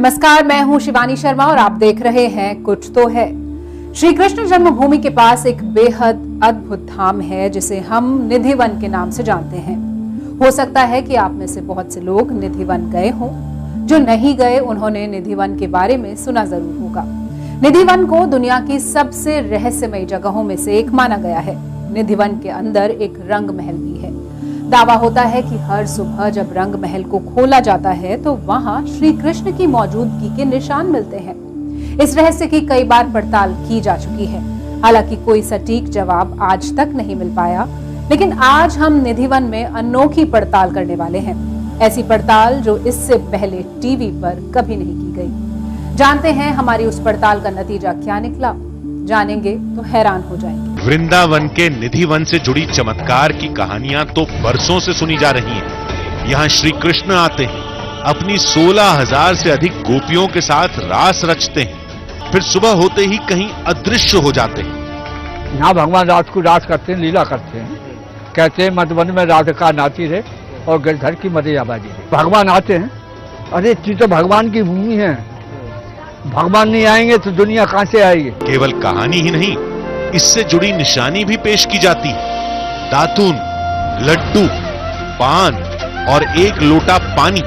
नमस्कार, मैं हूं शिवानी शर्मा और आप देख रहे हैं कुछ तो है। श्री कृष्ण जन्मभूमि के पास एक बेहद अद्भुत धाम है जिसे हम निधिवन के नाम से जानते हैं। हो सकता है कि आप में से बहुत से लोग निधिवन गए हों। जो नहीं गए उन्होंने निधिवन के बारे में सुना जरूर होगा। निधिवन को दुनिया की सबसे रहस्यमयी जगहों में से एक माना गया है। निधिवन के अंदर एक रंग महल भी है। दावा होता है कि हर सुबह जब रंग महल को खोला जाता है तो वहां श्री कृष्ण की मौजूदगी के निशान मिलते हैं। इस रहस्य की कई बार पड़ताल की जा चुकी है, हालांकि कोई सटीक जवाब आज तक नहीं मिल पाया। लेकिन आज हम निधिवन में अनोखी पड़ताल करने वाले हैं, ऐसी पड़ताल जो इससे पहले टीवी पर कभी नहीं की गई। जानते हैं हमारी उस पड़ताल का नतीजा क्या निकला। जानेंगे तो हैरान हो जाएंगे। वृंदावन के निधिवन से जुड़ी चमत्कार की कहानियां तो बरसों से सुनी जा रही हैं। यहाँ श्री कृष्ण आते हैं, अपनी 16,000 से अधिक गोपियों के साथ रास रचते हैं, फिर सुबह होते ही कहीं अदृश्य हो जाते हैं। यहाँ भगवान रात को रास करते हैं, लीला करते हैं। कहते हैं मधुबन में राधिका नाची रहे और गिरधर की मदिरा बाजी रहे। भगवान आते हैं। अरे ये तो भगवान की भूमि है, भगवान नहीं आएंगे तो दुनिया कहां से आएगी। केवल कहानी ही नहीं, इससे जुड़ी निशानी भी पेश की जाती है। दातून, लड्डू, पान और एक लोटा पानी,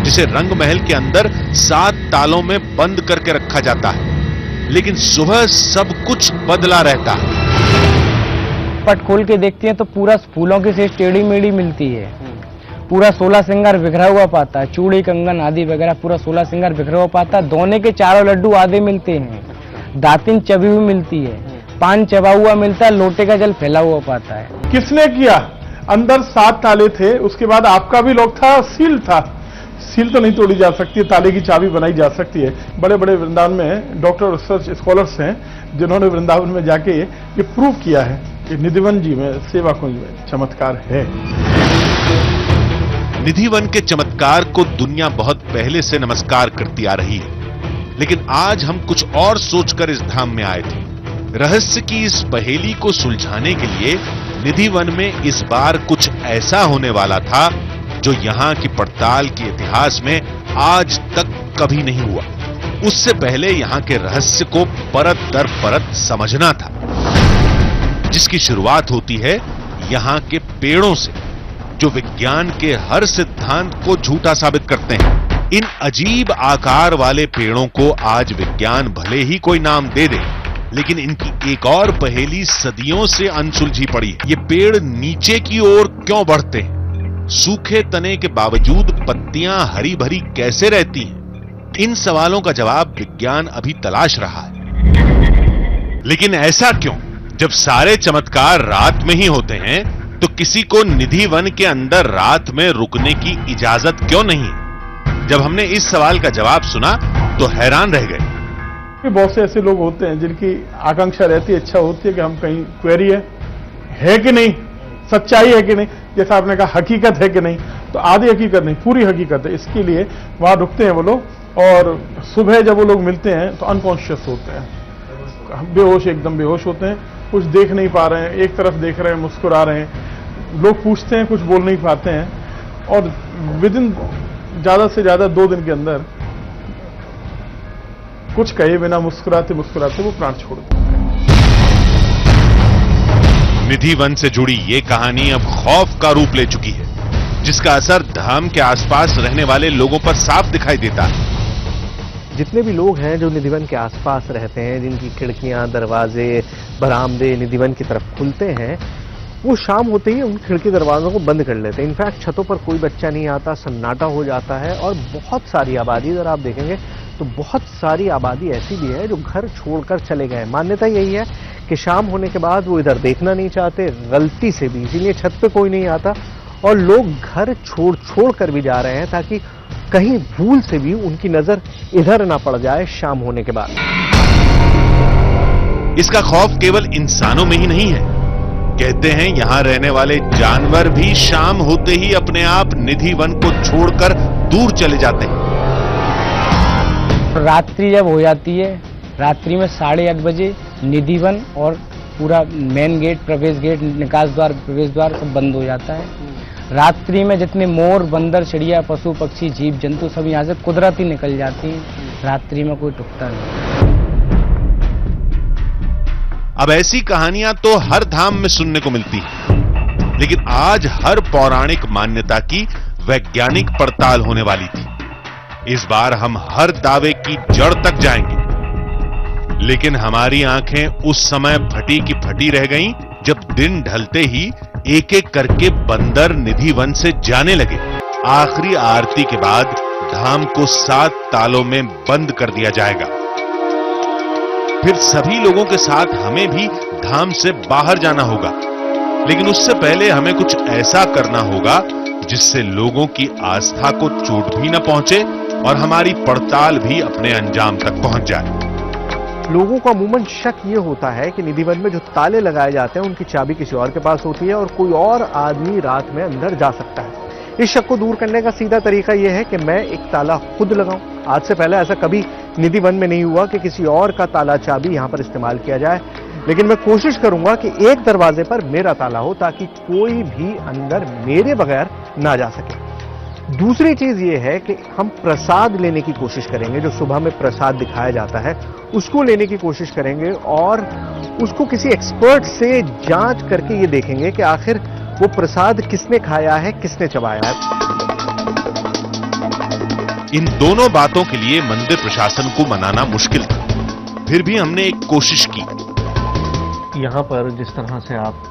जिसे रंग महल के अंदर 7 तालों में बंद करके रखा जाता है। लेकिन सुबह सब कुछ बदला रहता है। पट खोल के देखते हैं तो पूरा फूलों की से टेढ़ी मेढ़ी मिलती है। पूरा 16 श्रृंगार बिखरा हुआ पाता है, चूड़ी कंगन आदि वगैरह पूरा 16 श्रृंगार बिखरा हुआ पाता है। दोने के चारों लड्डू आधे मिलते हैं, दातिन चबी हुई मिलती है, पान चबा हुआ मिलता है, लोटे का जल फैला हुआ पाता है। किसने किया? अंदर 7 ताले थे, उसके बाद आपका भी लॉक था, सील था। सील तो नहीं तोड़ी जा सकती, ताले की चाबी बनाई जा सकती है। बड़े बड़े वृंदावन में डॉक्टर रिसर्च स्कॉलर्स हैं जिन्होंने वृंदावन में जाके ये प्रूव किया है कि निधिवन जी में, सेवा कुंज में चमत्कार है। निधिवन के चमत्कार को दुनिया बहुत पहले से नमस्कार करती आ रही है, लेकिन आज हम कुछ और सोचकर इस धाम में आए थे। रहस्य की इस पहेली को सुलझाने के लिए निधिवन में इस बार कुछ ऐसा होने वाला था जो यहां की पड़ताल के इतिहास में आज तक कभी नहीं हुआ। उससे पहले यहां के रहस्य को परत दर परत समझना था, जिसकी शुरुआत होती है यहां के पेड़ों से, जो विज्ञान के हर सिद्धांत को झूठा साबित करते हैं। इन अजीब आकार वाले पेड़ों को आज विज्ञान भले ही कोई नाम दे दे, लेकिन इनकी एक और पहेली सदियों से अनसुलझी पड़ी है। ये पेड़ नीचे की ओर क्यों बढ़ते हैं? सूखे तने के बावजूद पत्तियां हरी भरी कैसे रहती हैं? इन सवालों का जवाब विज्ञान अभी तलाश रहा है। लेकिन ऐसा क्यों? जब सारे चमत्कार रात में ही होते हैं तो किसी को निधिवन के अंदर रात में रुकने की इजाजत क्यों नहीं? जब हमने इस सवाल का जवाब सुना तो हैरान रह गए। बहुत से ऐसे लोग होते हैं जिनकी आकांक्षा रहती है, इच्छा होती है कि हम कहीं क्वेरी है कि नहीं, सच्चाई है कि नहीं, जैसा आपने कहा हकीकत है कि नहीं, तो आधी हकीकत नहीं पूरी हकीकत है। इसके लिए वहां रुकते हैं वो लोग और सुबह जब वो लोग मिलते हैं तो अनकॉन्शियस होते हैं, बेहोश, एकदम बेहोश होते हैं, कुछ देख नहीं पा रहे हैं, एक तरफ देख रहे हैं, मुस्कुरा रहे हैं। लोग पूछते हैं, कुछ बोल नहीं पाते हैं और विदिन ज्यादा से ज्यादा 2 दिन के अंदर कुछ कहे बिना मुस्कुराते मुस्कुराते वो प्राण छोड़ देते हैं। निधिवन से जुड़ी ये कहानी अब खौफ का रूप ले चुकी है, जिसका असर धाम के आसपास रहने वाले लोगों पर साफ दिखाई देता है। जितने भी लोग हैं जो निधिवन के आसपास रहते हैं, जिनकी खिड़कियां, दरवाजे, बरामदे निधिवन की तरफ खुलते हैं, वो शाम होते ही उन खिड़की दरवाजों को बंद कर लेते हैं। इनफैक्ट छतों पर कोई बच्चा नहीं आता, सन्नाटा हो जाता है और बहुत सारी आबादी, अगर आप देखेंगे तो बहुत सारी आबादी ऐसी भी है जो घर छोड़कर चले गए। मान्यता यही है कि शाम होने के बाद वो इधर देखना नहीं चाहते, गलती से भी, इसीलिए छत पे कोई नहीं आता और लोग घर छोड़ कर भी जा रहे हैं ताकि कहीं भूल से भी उनकी नजर इधर ना पड़ जाए शाम होने के बाद। इसका खौफ केवल इंसानों में ही नहीं है। कहते हैं यहां रहने वाले जानवर भी शाम होते ही अपने आप निधिवन को छोड़कर दूर चले जाते हैं। रात्रि जब हो जाती है, रात्रि में 8:30 बजे निधिवन और पूरा मेन गेट, प्रवेश गेट, निकास द्वार, प्रवेश द्वार सब बंद हो जाता है। रात्रि में जितने मोर, बंदर, चिड़िया, पशु, पक्षी, जीव जंतु सब यहाँ से कुदरती निकल जाती हैं। रात्रि में कोई टुकता नहीं। अब ऐसी कहानियां तो हर धाम में सुनने को मिलती हैं, लेकिन आज हर पौराणिक मान्यता की वैज्ञानिक पड़ताल होने वाली थी। इस बार हम हर दावे की जड़ तक जाएंगे, लेकिन हमारी आंखें उस समय फटी की फटी रह गईं जब दिन ढलते ही एक एक करके बंदर निधि वन से जाने लगे। आखिरी आरती के बाद धाम को 7 तालों में बंद कर दिया जाएगा। फिर सभी लोगों के साथ हमें भी धाम से बाहर जाना होगा, लेकिन उससे पहले हमें कुछ ऐसा करना होगा जिससे लोगों की आस्था को चोट भी न पहुंचे और हमारी पड़ताल भी अपने अंजाम तक पहुंच जाए। लोगों को अमूमन शक ये होता है कि निधि वन में जो ताले लगाए जाते हैं उनकी चाबी किसी और के पास होती है और कोई और आदमी रात में अंदर जा सकता है। इस शक को दूर करने का सीधा तरीका यह है कि मैं एक ताला खुद लगाऊं। आज से पहले ऐसा कभी निधि वन में नहीं हुआ कि किसी और का ताला चाबी यहां पर इस्तेमाल किया जाए, लेकिन मैं कोशिश करूंगा कि एक दरवाजे पर मेरा ताला हो ताकि कोई भी अंदर मेरे बगैर ना जा सके। दूसरी चीज ये है कि हम प्रसाद लेने की कोशिश करेंगे। जो सुबह में प्रसाद दिखाया जाता है उसको लेने की कोशिश करेंगे और उसको किसी एक्सपर्ट से जांच करके ये देखेंगे कि आखिर वो प्रसाद किसने खाया है, किसने चबाया है। इन दोनों बातों के लिए मंदिर प्रशासन को मनाना मुश्किल था, फिर भी हमने एक कोशिश की। यहाँ पर जिस तरह से आप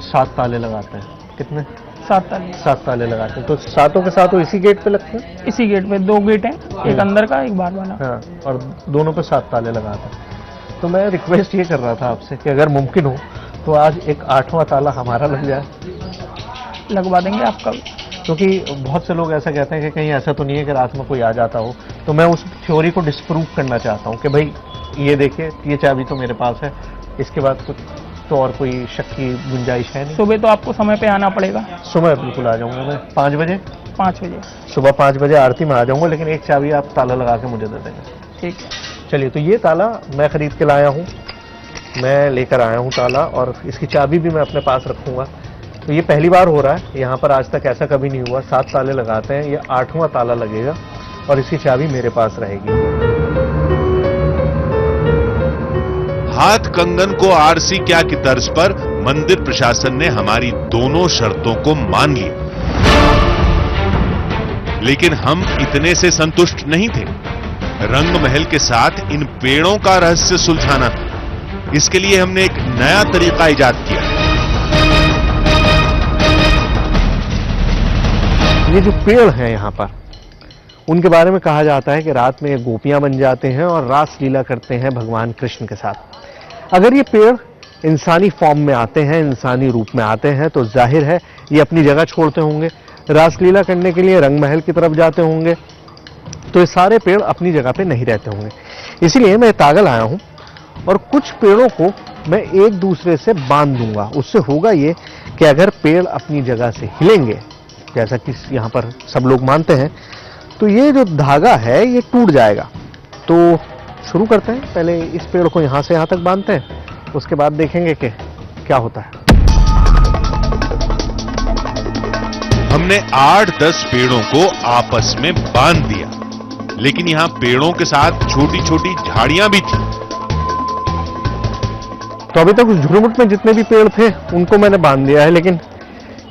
7 ताले लगाते हैं, कितने? 7 ताले लगाते हैं, तो सातों के सातों इसी गेट पे लगते हैं? इसी गेट पे 2 गेट हैं, एक अंदर का, एक बाहर वाला। हाँ, और दोनों पे 7 ताले लगाते हैं। तो मैं रिक्वेस्ट ये कर रहा था आपसे कि अगर मुमकिन हो तो आज एक 8वां ताला हमारा लग जाए। लगवा देंगे आपका, क्योंकि बहुत से लोग ऐसा कहते हैं कि कहीं ऐसा तो नहीं है कि रात में कोई आ जाता हो। तो मैं उस थ्योरी को डिस्प्रूव करना चाहता हूँ कि भाई ये देखिए, ये चाबी तो मेरे पास है, इसके बाद कुछ तो और कोई शक की गुंजाइश है नहीं। सुबह तो आपको समय पे आना पड़ेगा। सुबह बिल्कुल आ जाऊंगा मैं 5 बजे। 5 बजे सुबह 5 बजे आरती में आ जाऊंगा, लेकिन एक चाबी आप ताला लगा के मुझे दे देंगे। ठीक है, चलिए, तो ये ताला मैं खरीद के लाया हूँ, मैं लेकर आया हूँ ताला, और इसकी चाबी भी मैं अपने पास रखूंगा। तो ये पहली बार हो रहा है, यहाँ पर आज तक ऐसा कभी नहीं हुआ। 7 ताले लगाते हैं, ये 8वां ताला लगेगा और इसकी चाबी मेरे पास रहेगी। हाथ कंगन को आरसी क्या की तर्ज पर मंदिर प्रशासन ने हमारी दोनों शर्तों को मान लिया, लेकिन हम इतने से संतुष्ट नहीं थे। रंग महल के साथ इन पेड़ों का रहस्य सुलझाना था। इसके लिए हमने एक नया तरीका इजाद किया। ये जो पेड़ हैं यहाँ पर, उनके बारे में कहा जाता है कि रात में ये गोपियां बन जाते हैं और रास लीला करते हैं भगवान कृष्ण के साथ। अगर ये पेड़ इंसानी फॉर्म में आते हैं, इंसानी रूप में आते हैं, तो जाहिर है ये अपनी जगह छोड़ते होंगे, रासलीला करने के लिए रंग महल की तरफ जाते होंगे। तो ये सारे पेड़ अपनी जगह पे नहीं रहते होंगे। इसीलिए मैं तागा लाया हूं और कुछ पेड़ों को मैं एक दूसरे से बांध दूंगा। उससे होगा ये कि अगर पेड़ अपनी जगह से हिलेंगे, जैसा कि यहाँ पर सब लोग मानते हैं, तो ये जो धागा है ये टूट जाएगा। तो शुरू करते हैं, पहले इस पेड़ को यहाँ से यहाँ तक बांधते हैं, उसके बाद देखेंगे कि क्या होता है। हमने 8-10 पेड़ों को आपस में बांध दिया, लेकिन यहां पेड़ों के साथ छोटी छोटी झाड़ियां भी थी। तो अभी तक उस झुरमुट में जितने भी पेड़ थे उनको मैंने बांध दिया है, लेकिन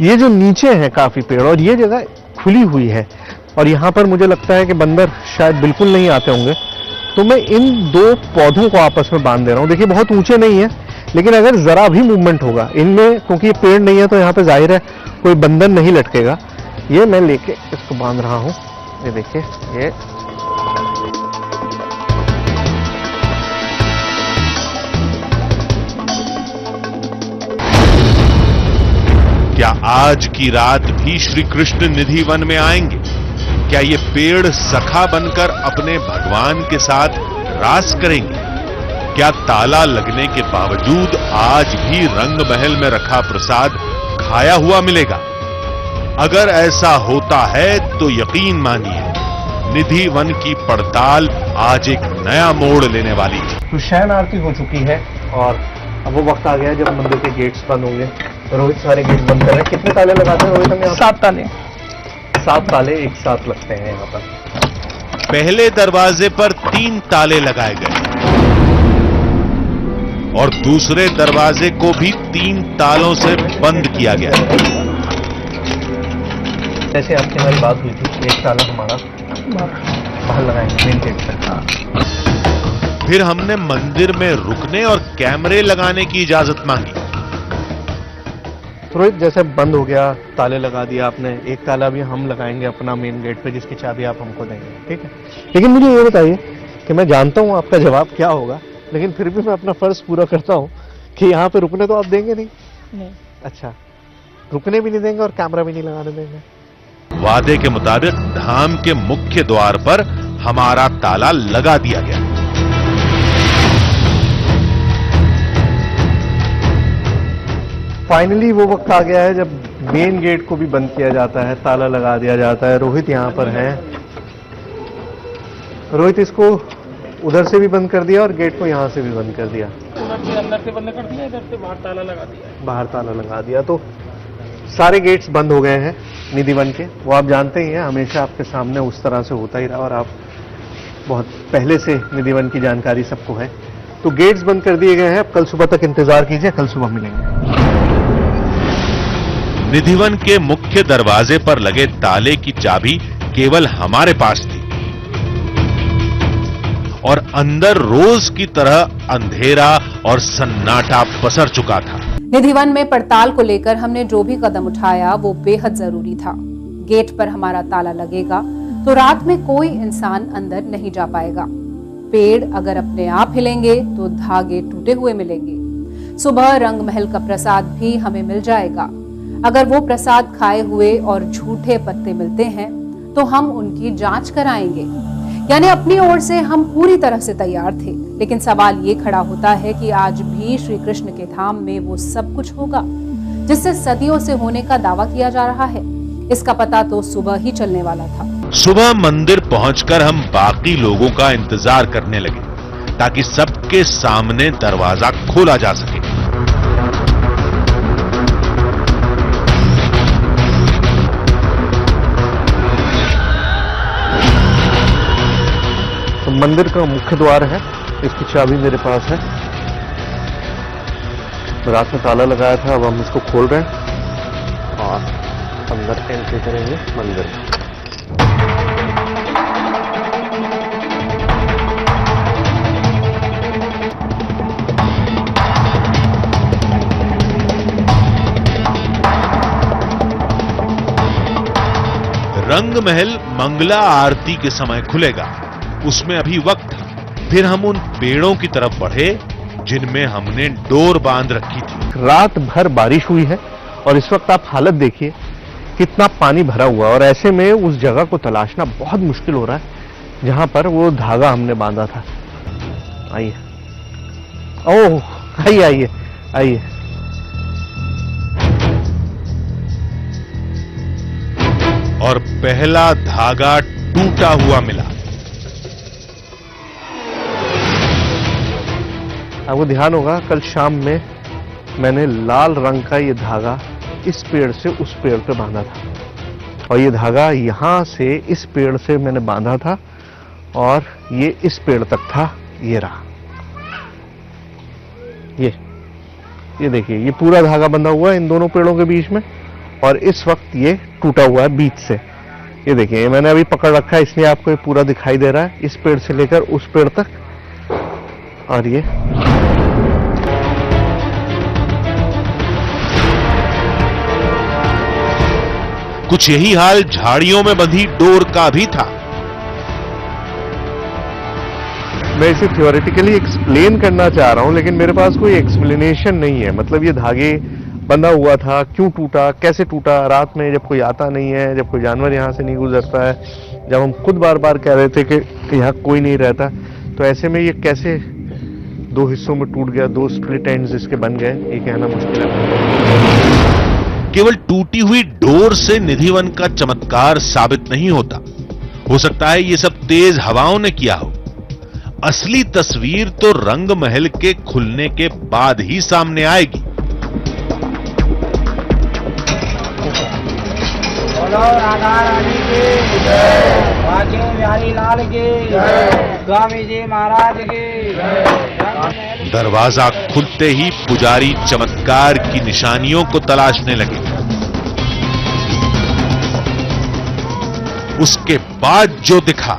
ये जो नीचे हैं काफी पेड़, और ये जगह खुली हुई है और यहाँ पर मुझे लगता है कि बंदर शायद बिल्कुल नहीं आते होंगे, तो मैं इन 2 पौधों को आपस में बांध दे रहा हूँ। देखिए बहुत ऊंचे नहीं है, लेकिन अगर जरा भी मूवमेंट होगा इनमें, क्योंकि ये पेड़ नहीं है तो यहाँ पे जाहिर है कोई बंधन नहीं लटकेगा। ये मैं लेके इसको बांध रहा हूँ। ये देखिए, ये क्या आज की रात भी श्री कृष्ण निधि वन में आएंगे? क्या ये पेड़ सखा बनकर अपने भगवान के साथ रास करेंगे? क्या ताला लगने के बावजूद आज भी रंग महल में रखा प्रसाद खाया हुआ मिलेगा? अगर ऐसा होता है तो यकीन मानिए, निधि वन की पड़ताल आज एक नया मोड़ लेने वाली थी। तो शयन आरती हो चुकी है और अब वो वक्त आ गया है जब मंदिर के गेट्स बंद होंगे। रोहित सारे गेट बंद कर रहे हैं। कितने ताले लगाते हैं रोहित? हम 7 ताले। 7 ताले एक साथ लगते हैं यहाँ पर। पहले दरवाजे पर 3 ताले लगाए गए और दूसरे दरवाजे को भी 3 तालों से बंद किया गया। जैसे आपकी हमारी बात हुई थी, एक ताला हमारा बाहर लगाएंगे मेन गेट पर। फिर हमने मंदिर में रुकने और कैमरे लगाने की इजाजत मांगी। रोहित जैसे बंद हो गया, ताले लगा दिया आपने, एक ताला भी हम लगाएंगे अपना मेन गेट पे, जिसकी चाबी आप हमको देंगे, ठीक है? लेकिन मुझे ये बताइए कि मैं जानता हूँ आपका जवाब क्या होगा, लेकिन फिर भी मैं अपना फर्ज पूरा करता हूँ कि यहाँ पे रुकने तो आप देंगे नहीं। अच्छा, रुकने भी नहीं देंगे और कैमरा भी नहीं लगाने देंगे। वादे के मुताबिक धाम के मुख्य द्वार पर हमारा ताला लगा दिया गया। फाइनली वो वक्त आ गया है जब मेन गेट को भी बंद किया जाता है, ताला लगा दिया जाता है। रोहित यहाँ पर है। रोहित इसको उधर से भी बंद कर दिया और गेट को यहाँ से भी बंद कर दिया। उधर से अंदर से बंद कर दिया, इधर से बाहर ताला लगा दिया। बाहर ताला लगा दिया। तो सारे गेट्स बंद हो गए हैं निधिवन के। वो आप जानते ही हैं, हमेशा आपके सामने उस तरह से होता ही रहा और आप बहुत पहले से निधिवन की जानकारी सबको है। तो गेट्स बंद कर दिए गए हैं। अब कल सुबह तक इंतजार कीजिए, कल सुबह मिलेंगे। निधिवन के मुख्य दरवाजे पर लगे ताले की चाबी केवल हमारे पास थी और अंदर रोज की तरह अंधेरा और सन्नाटा पसर चुका था। निधिवन में पड़ताल को लेकर हमने जो भी कदम उठाया वो बेहद जरूरी था। गेट पर हमारा ताला लगेगा तो रात में कोई इंसान अंदर नहीं जा पाएगा। पेड़ अगर अपने आप हिलेंगे तो धागे टूटे हुए मिलेंगे। सुबह रंग महल का प्रसाद भी हमें मिल जाएगा। अगर वो प्रसाद खाए हुए और झूठे पत्ते मिलते हैं तो हम उनकी जांच कराएंगे। यानी अपनी ओर से हम पूरी तरह से तैयार थे। लेकिन सवाल ये खड़ा होता है कि आज भी श्री कृष्ण के धाम में वो सब कुछ होगा जिससे सदियों से होने का दावा किया जा रहा है। इसका पता तो सुबह ही चलने वाला था। सुबह मंदिर पहुंचकर हम बाकी लोगों का इंतजार करने लगे ताकि सबके सामने दरवाजा खोला जा सके। तो मंदिर का मुख्य द्वार है, इसकी चाबी मेरे पास है। रात में ताला लगाया था, अब हम इसको खोल रहे हैं और अंदर एंट्री करेंगे मंदिर में। रंग महल मंगला आरती के समय खुलेगा, उसमें अभी वक्त था। फिर हम उन पेड़ों की तरफ बढ़े जिनमें हमने डोर बांध रखी थी। रात भर बारिश हुई है और इस वक्त आप हालत देखिए कितना पानी भरा हुआ है और ऐसे में उस जगह को तलाशना बहुत मुश्किल हो रहा है जहां पर वो धागा हमने बांधा था। आइए, ओह आइए आइए आइए। और पहला धागा टूटा हुआ मिला। आपको ध्यान होगा कल शाम में मैंने लाल रंग का ये धागा इस पेड़ से उस पेड़ पे बांधा था और ये धागा यहां से इस पेड़ से मैंने बांधा था और ये इस पेड़ तक था। ये रहा, ये देखिए, ये पूरा धागा बंधा हुआ है इन दोनों पेड़ों के बीच में और इस वक्त ये टूटा हुआ है बीच से। ये देखिए, मैंने अभी पकड़ रखा है इसलिए आपको ये पूरा दिखाई दे रहा है, इस पेड़ से लेकर उस पेड़ तक। और ये कुछ यही हाल झाड़ियों में बंधी डोर का भी था। मैं इसे थियोरेटिकली एक्सप्लेन करना चाह रहा हूं लेकिन मेरे पास कोई एक्सप्लेनेशन नहीं है। मतलब ये धागे बंधा हुआ था, क्यों टूटा, कैसे टूटा, रात में जब कोई आता नहीं है, जब कोई जानवर यहां से नहीं गुजरता है, जब हम खुद बार बार कह रहे थे कि यहां कोई नहीं रहता, तो ऐसे में ये कैसे दो हिस्सों में टूट गया, दो स्प्लिट एंड्स इसके बन गए, ये कहना मुश्किल है। केवल टूटी हुई डोर से निधिवन का चमत्कार साबित नहीं होता। हो सकता है ये सब तेज हवाओं ने किया हो। असली तस्वीर तो रंग महल के खुलने के बाद ही सामने आएगी। बोलो राधा रानी की जय, बाके बिहारी लाल की जय, स्वामी जी महाराज की जय। दरवाजा खुलते ही पुजारी चमत्कार की निशानियों को तलाशने लगे। उसके बाद जो दिखा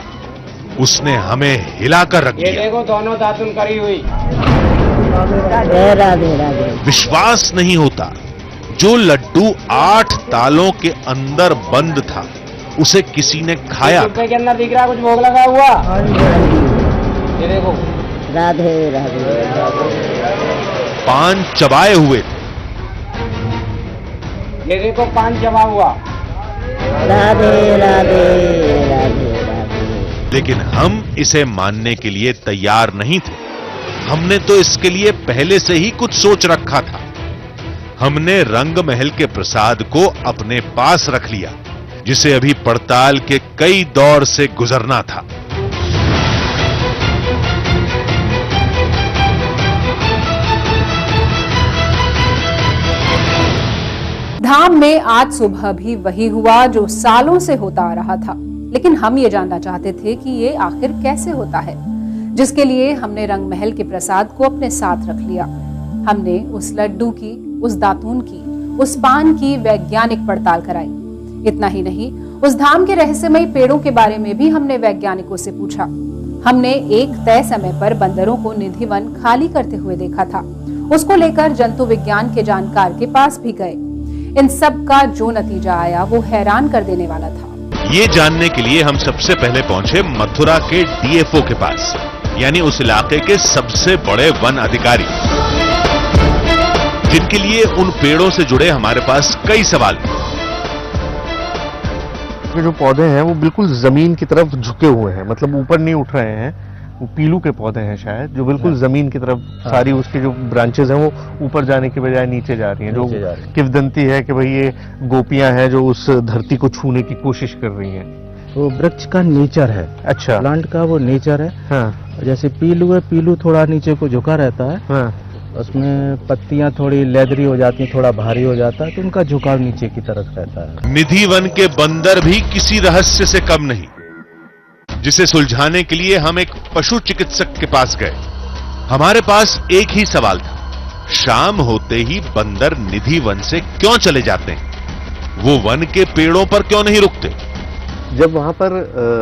उसने हमें हिलाकर रख ये दिया। देखो दोनों दातुन करी हुई। विश्वास नहीं होता, जो लड्डू 8 तालों के अंदर बंद था उसे किसी ने खाया। डिब्बे के अंदर दिख रहा कुछ भोग लगा हुआ। ये देखो राधे राधे पान चबाए हुए थे। ये देखो पान चबा हुआ। राधे राधे राधे राधे। लेकिन हम इसे मानने के लिए तैयार नहीं थे। हमने तो इसके लिए पहले से ही कुछ सोच रखा था। हमने रंग महल के प्रसाद को अपने पास रख लिया, जिसे अभी पड़ताल के कई दौर से गुजरना था। धाम में आज सुबह भी वही हुआ जो सालों से होता आ रहा था, लेकिन हम ये जानना चाहते थे कि ये आखिर कैसे होता है, जिसके लिए हमने रंग महल के प्रसाद को अपने साथ रख लिया। हमने उस लड्डू की, उस दातून की, उस पान की वैज्ञानिक पड़ताल कराई। इतना ही नहीं, उस धाम के रहस्यमयी पेड़ों के बारे में भी हमने वैज्ञानिकों से पूछा। हमने एक तय समय पर बंदरों को निधि वन खाली करते हुए देखा था। उसको लेकर जंतु विज्ञान के जानकार के पास भी गए। इन सब का जो नतीजा आया वो हैरान कर देने वाला था। ये जानने के लिए हम सबसे पहले पहुंचे मथुरा के डीएफओ के पास, यानी उस इलाके के सबसे बड़े वन अधिकारी, जिनके लिए उन पेड़ों से जुड़े हमारे पास कई सवाल थे। ये जो पौधे हैं वो बिल्कुल जमीन की तरफ झुके हुए हैं, मतलब ऊपर नहीं उठ रहे हैं। वो पीलू के पौधे हैं शायद, जो बिल्कुल जमीन की तरफ सारी उसकी जो ब्रांचेस हैं वो ऊपर जाने के बजाय नीचे जा रही हैं, जो किंवदंती है कि भाई ये गोपियां हैं जो उस धरती को छूने की कोशिश कर रही हैं। वो वृक्ष का नेचर है। अच्छा, प्लांट का वो नेचर है। हाँ, जैसे पीलू है, पीलू थोड़ा नीचे को झुका रहता है। हाँ, उसमें पत्तियां थोड़ी लेदरी हो जाती हैं, थोड़ा भारी हो जाता है, तो उनका झुकाव नीचे की तरफ रहता है। निधि वन के बंदर भी किसी रहस्य से कम नहीं, जिसे सुलझाने के लिए हम एक पशु चिकित्सक के पास गए। हमारे पास एक ही सवाल था, शाम होते ही बंदर निधि वन से क्यों चले जाते हैं? वो वन के पेड़ों पर क्यों नहीं रुकते? जब वहां पर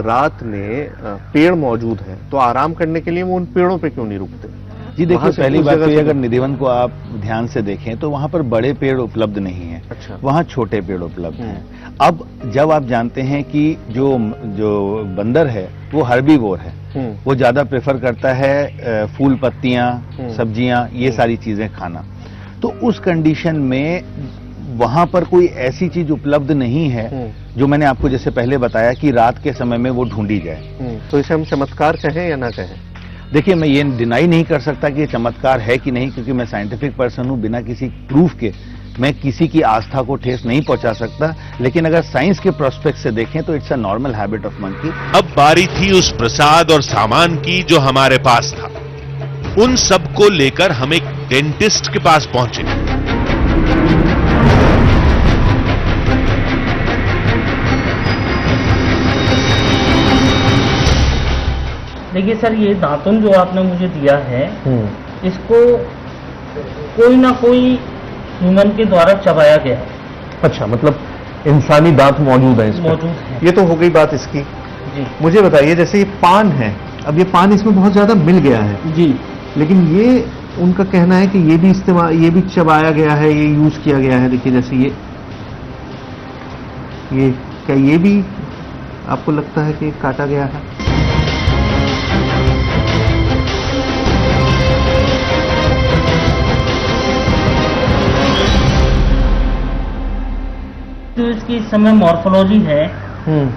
रात में पेड़ मौजूद हैं तो आराम करने के लिए वो उन पेड़ों पे क्यों नहीं रुकते? जी देखिए, वहाँ से पहली उस बात जगह तो ये, से- अगर निधिवन को आप ध्यान से देखें तो वहां पर बड़े पेड़ उपलब्ध नहीं है। अच्छा। वहां छोटे पेड़ उपलब्ध हैं। अब जब आप जानते हैं कि जो बंदर है वो हर्बीवोर है, वो ज्यादा प्रेफर करता है फूल पत्तियां, सब्जियां, ये सारी चीजें खाना, तो उस कंडीशन में वहां पर कोई ऐसी चीज उपलब्ध नहीं है जो मैंने आपको जैसे पहले बताया कि रात के समय में वो ढूंढी जाए। तो इसे हम चमत्कार कहें या ना कहें? देखिए, मैं ये डिनाई नहीं कर सकता कि ये चमत्कार है कि नहीं, क्योंकि मैं साइंटिफिक पर्सन हूं। बिना किसी प्रूफ के मैं किसी की आस्था को ठेस नहीं पहुंचा सकता, लेकिन अगर साइंस के प्रोस्पेक्ट से देखें तो it's a normal habit of monkey. अब बारी थी उस प्रसाद और सामान की जो हमारे पास था। उन सब को लेकर हम एक डेंटिस्ट के पास पहुंचे। देखिए सर, ये दातुन जो आपने मुझे दिया है, इसको कोई ना कोई ह्यूमन के द्वारा चबाया गया है। अच्छा, मतलब इंसानी दांत मौजूद है इसमें? मौजूद है। ये तो हो गई बात इसकी। जी मुझे बताइए, जैसे ये पान है, अब ये पान इसमें बहुत ज्यादा मिल गया है जी, लेकिन ये उनका कहना है कि ये भी इस्तेमाल, ये भी चबाया गया है, ये यूज किया गया है। देखिए जैसे ये क्या ये भी आपको लगता है कि काटा गया है? जो इसकी इस समय मॉर्फोलॉजी है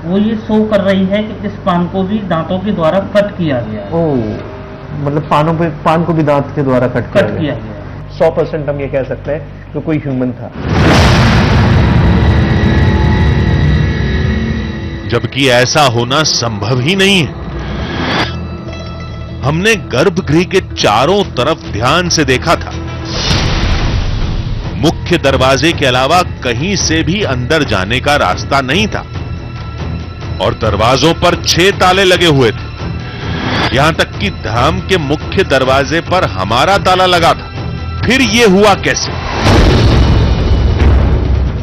वो ये शो कर रही है कि इस पान को भी दांतों के द्वारा कट किया गया है। ओह, मतलब पान को भी दांत के द्वारा कट किया गया है। 100% हम ये कह सकते हैं कि कोई ह्यूमन था। जबकि ऐसा होना संभव ही नहीं है। हमने गर्भगृह के चारों तरफ ध्यान से देखा था। मुख्य दरवाजे के अलावा कहीं से भी अंदर जाने का रास्ता नहीं था और दरवाजों पर 6 ताले लगे हुए थे। यहां तक कि धाम के मुख्य दरवाजे पर हमारा ताला लगा था। फिर यह हुआ कैसे?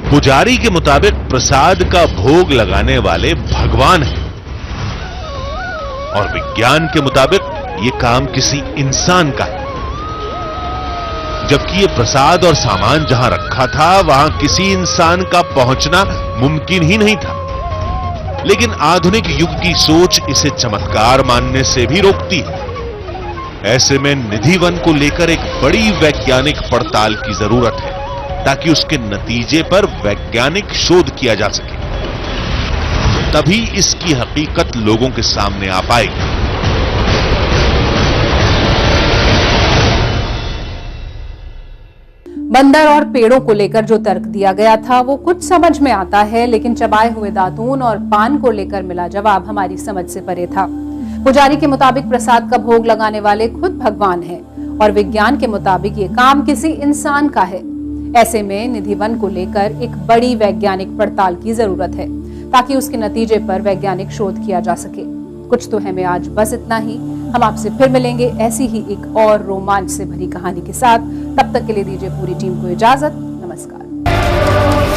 पुजारी के मुताबिक प्रसाद का भोग लगाने वाले भगवान हैं और विज्ञान के मुताबिक यह काम किसी इंसान का है। जबकि यह प्रसाद और सामान जहां रखा था वहां किसी इंसान का पहुंचना मुमकिन ही नहीं था। लेकिन आधुनिक युग की सोच इसे चमत्कार मानने से भी रोकती है। ऐसे में निधि वन को लेकर एक बड़ी वैज्ञानिक पड़ताल की जरूरत है ताकि उसके नतीजे पर वैज्ञानिक शोध किया जा सके। तभी इसकी हकीकत लोगों के सामने आ पाएगी। बंदर और पेड़ों को लेकर जो तर्क दिया गया था वो कुछ समझ में आता है, लेकिन चबाए हुए दातून और पान को लेकर मिला जवाब हमारी समझ से परे था। पुजारी के मुताबिक प्रसाद का भोग लगाने वाले खुद भगवान हैं और विज्ञान के मुताबिक ये काम किसी इंसान का है। ऐसे में निधि वन को लेकर एक बड़ी वैज्ञानिक पड़ताल की जरूरत है ताकि उसके नतीजे पर वैज्ञानिक शोध किया जा सके। कुछ तो है में आज बस इतना ही। हम आपसे फिर मिलेंगे ऐसी ही एक और रोमांच से भरी कहानी के साथ। तब तक के लिए दीजिए पूरी टीम को इजाजत। नमस्कार।